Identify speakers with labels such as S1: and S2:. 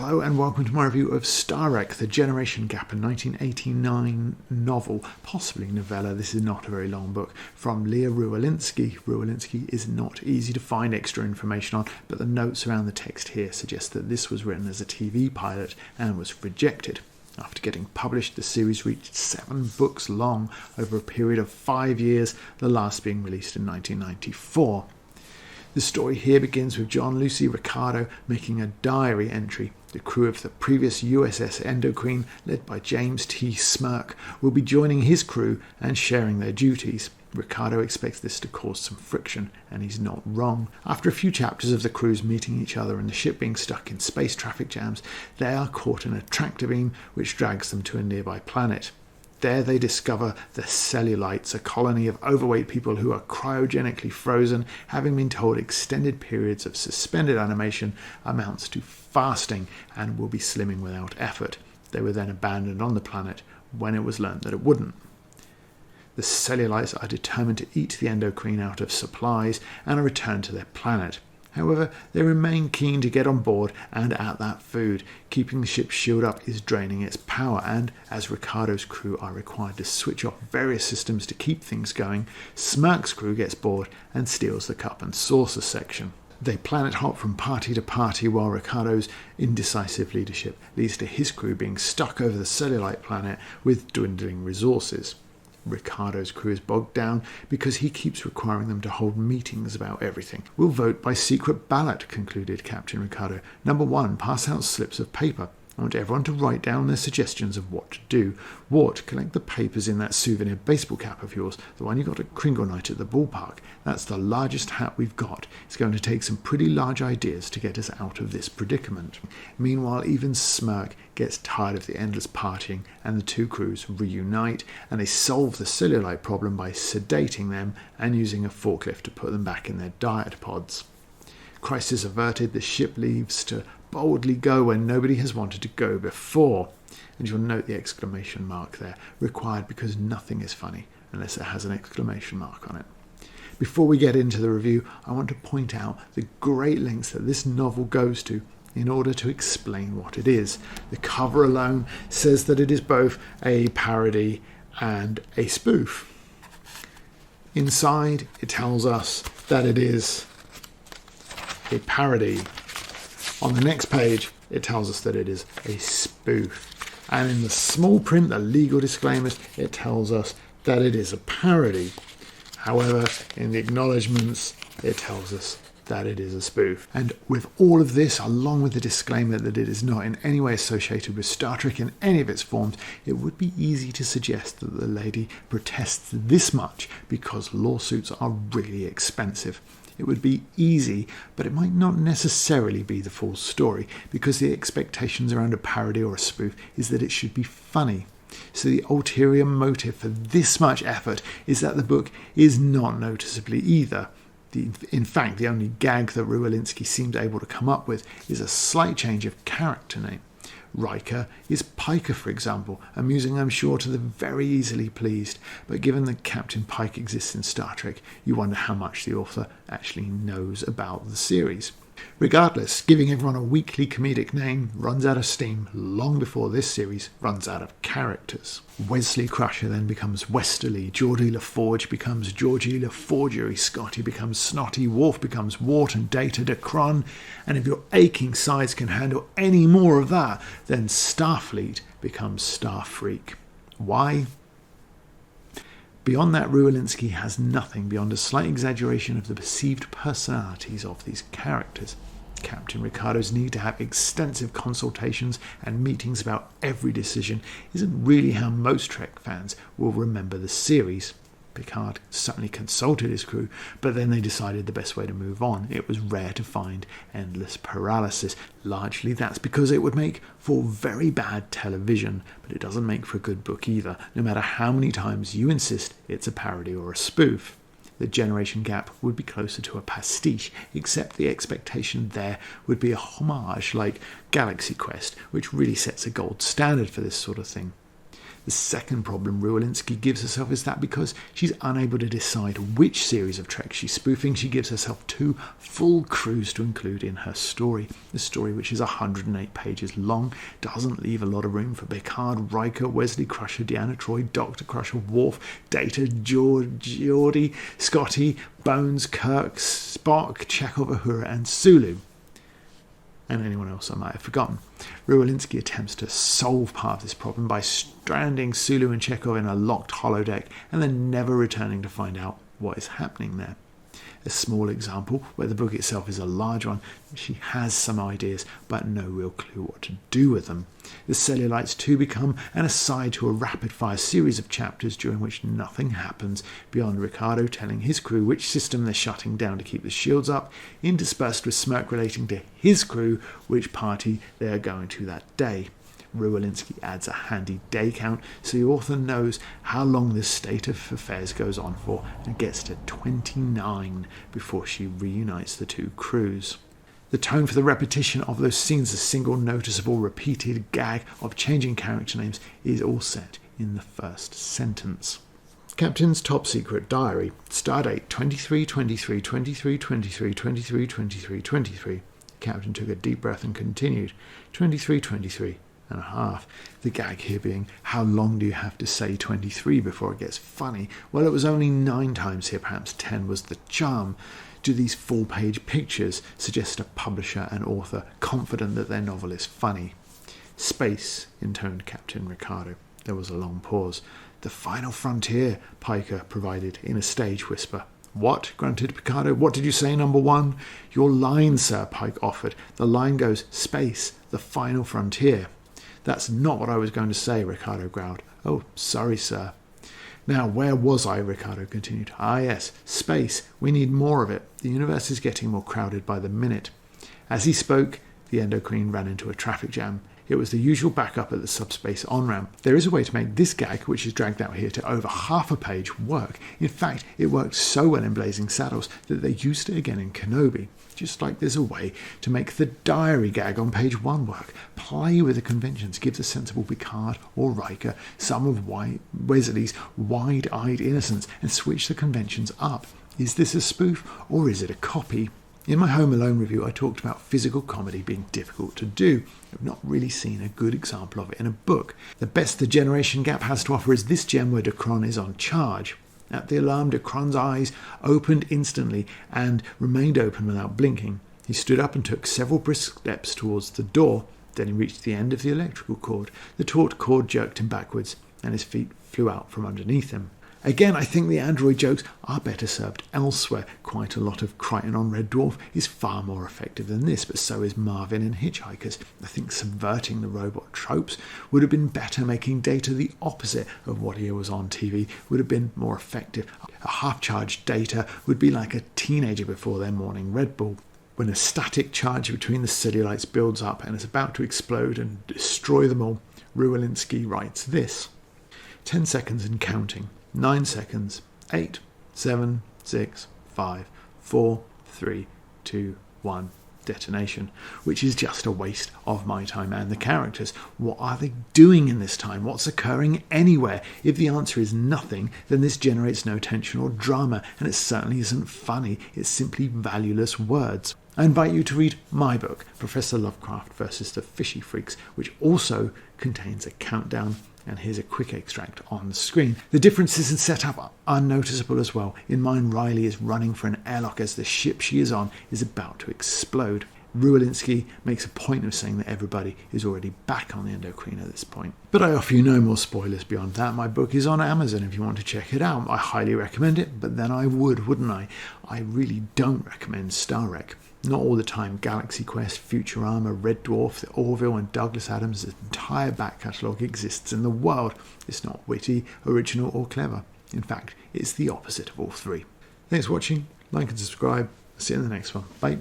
S1: Hello and welcome to my review of Star Trek, The Generation Gap, a 1989 novel, possibly novella. This is not a very long book, from Leah Rewolinski. Rewolinski is not easy to find extra information on, but the notes around the text here suggest that this was written as a TV pilot and was rejected. After getting published, the series reached 7 books long over a period of 5 years, the last being released in 1994. The story here begins with Jean-Lucy Ricardo making a diary entry. The crew of the previous USS Endocrine, led by James T. Smirk, will be joining his crew and sharing their duties. Ricardo expects this to cause some friction, and he's not wrong. After a few chapters of the crews meeting each other and the ship being stuck in space traffic jams, they are caught in a tractor beam which drags them to a nearby planet. There they discover the cellulites, a colony of overweight people who are cryogenically frozen, having been told extended periods of suspended animation amounts to fasting and will be slimming without effort. They were then abandoned on the planet when it was learned that it wouldn't. The cellulites are determined to eat the endocrine out of supplies and are returned to their planet. However, they remain keen to get on board and at that food. Keeping the ship's shield up is draining its power, and as Ricardo's crew are required to switch off various systems to keep things going, Smirk's crew gets bored and steals the cup and saucer section. They planet hop from party to party while Ricardo's indecisive leadership leads to his crew being stuck over the cellulite planet with dwindling resources. Ricardo's crew is bogged down because he keeps requiring them to hold meetings about everything. "We'll vote by secret ballot," concluded Captain Ricardo. "Number 1, pass out slips of paper. I want everyone to write down their suggestions of what to do. Wart, collect the papers in that souvenir baseball cap of yours, the one you got at Kringle Night at the ballpark. That's the largest hat we've got. It's going to take some pretty large ideas to get us out of this predicament." Meanwhile, even Smirk gets tired of the endless partying, and the two crews reunite, and they solve the cellulite problem by sedating them and using a forklift to put them back in their diet pods. Crisis averted, the ship leaves to boldly go where nobody has wanted to go before. And you'll note the exclamation mark there, required because nothing is funny unless it has an exclamation mark on it. Before we get into the review, I want to point out the great lengths that this novel goes to in order to explain what it is. The cover alone says that it is both a parody and a spoof. Inside, it tells us that it is a parody. On the next page, it tells us that it is a spoof. And in the small print, the legal disclaimers, it tells us that it is a parody. However, in the acknowledgements, it tells us that it is a spoof. And with all of this, along with the disclaimer that it is not in any way associated with Star Trek in any of its forms, it would be easy to suggest that the lady protests this much because lawsuits are really expensive. It would be easy, but it might not necessarily be the full story, because the expectations around a parody or a spoof is that it should be funny. So the ulterior motive for this much effort is that the book is not noticeably either. In fact, the only gag that Rewolinski seemed able to come up with is a slight change of character name. Riker is Piker, for example, amusing I'm sure to the very easily pleased, but given that Captain Pike exists in Star Trek, you wonder how much the author actually knows about the series. Regardless, giving everyone a weekly comedic name runs out of steam long before this series runs out of characters. Wesley Crusher then becomes Westerly, Geordi LaForge becomes Georgie LaForgery, Scotty becomes Snotty, Worf becomes Wart, and Data Decron, and if your aching sides can handle any more of that, then Starfleet becomes Starfreak. Why? Beyond that, Rewolinski has nothing beyond a slight exaggeration of the perceived personalities of these characters. Captain Ricardo's need to have extensive consultations and meetings about every decision isn't really how most Trek fans will remember the series. Picard certainly consulted his crew, but then they decided the best way to move on. It was rare to find endless paralysis. Largely that's because it would make for very bad television, but it doesn't make for a good book either, no matter how many times you insist it's a parody or a spoof. The Generation Gap would be closer to a pastiche, except the expectation there would be a homage like Galaxy Quest, which really sets a gold standard for this sort of thing. The second problem Rewolinski gives herself is that because she's unable to decide which series of Trek she's spoofing, she gives herself 2 full crews to include in her story. The story, which is 108 pages long, doesn't leave a lot of room for Picard, Riker, Wesley Crusher, Deanna Troi, Dr. Crusher, Worf, Data, Geordi, Scotty, Bones, Kirk, Spock, Chekhov, Uhura and Sulu. And anyone else I might have forgotten. Rewolinski attempts to solve part of this problem by stranding Sulu and Chekhov in a locked holodeck and then never returning to find out what is happening there. A small example where the book itself is a large one. She has some ideas, but no real clue what to do with them. The cellulites too become an aside to a rapid-fire series of chapters during which nothing happens beyond Ricardo telling his crew which system they're shutting down to keep the shields up, interspersed with Smirk relating to his crew which party they are going to that day. Rewolinski adds a handy day count so the author knows how long this state of affairs goes on for and gets to 29 before she reunites the 2 crews. The tone for the repetition of those scenes, a single noticeable repeated gag of changing character names, is all set in the first sentence. Captain's top secret diary. Stardate 23-23-23-23-23-23-23. Captain took a deep breath and continued. 23-23. And a half. The gag here being, how long do you have to say 23 before it gets funny? Well, it was only 9 times here, perhaps 10 was the charm. Do these full-page pictures suggest a publisher and author confident that their novel is funny? Space, intoned Captain Ricardo. There was a long pause. The final frontier, Piker provided in a stage whisper. What? Grunted Picardo. What did you say, number 1? Your line, sir, Pike offered. The line goes, space, the final frontier. That's not what I was going to say, Ricardo growled. Oh, sorry, sir. Now, where was I? Ricardo continued. Ah, yes, space. We need more of it. The universe is getting more crowded by the minute. As he spoke, the endocrine ran into a traffic jam. It was the usual backup at the subspace on-ramp. There is a way to make this gag, which is dragged out here to over half a page, work. In fact, it worked so well in Blazing Saddles that they used it again in Kenobi. Just like there's a way to make the diary gag on page 1 work. Play with the conventions, give the sensible Picard or Riker some of Wesley's wide-eyed innocence and switch the conventions up. Is this a spoof or is it a copy? In my Home Alone review, I talked about physical comedy being difficult to do. I've not really seen a good example of it in a book. The best the generation gap has to offer is this gem where Dacron is on charge. At the alarm, Dacron's eyes opened instantly and remained open without blinking. He stood up and took several brisk steps towards the door. Then he reached the end of the electrical cord. The taut cord jerked him backwards, and his feet flew out from underneath him. Again, I think the android jokes are better served elsewhere. Quite a lot of Crichton on Red Dwarf is far more effective than this, but so is Marvin in Hitchhikers. I think subverting the robot tropes would have been better. Making Data the opposite of what he was on TV would have been more effective. A half-charged Data would be like a teenager before their morning Red Bull. When a static charge between the cellulites builds up and is about to explode and destroy them all, Rewolinski writes this. 10 seconds and counting. 9 seconds. 8, 7, 6, 5, 4, 3, 2, 1. Detonation, which is just a waste of my time and the characters. What are they doing in this time? What's occurring anywhere? If the answer is nothing, then this generates no tension or drama, and it certainly isn't funny. It's simply valueless words. I invite you to read my book, Professor Lovecraft vs. the Fishy Freaks, which also contains a countdown, and here's a quick extract on the screen. The differences in setup are noticeable as well. In mine, Riley is running for an airlock as the ship she is on is about to explode. Rewolinski makes a point of saying that everybody is already back on the endocrine at this point. But I offer you no more spoilers beyond that. My book is on Amazon if you want to check it out. I highly recommend it, but then I would, wouldn't I? I really don't recommend Star Trek. Not all the time. Galaxy Quest, Futurama, Red Dwarf, The Orville and Douglas Adams' entire back catalogue exists in the world. It's not witty, original or clever. In fact, it's the opposite of all three. Thanks for watching. Like and subscribe. See you in the next one. Bye.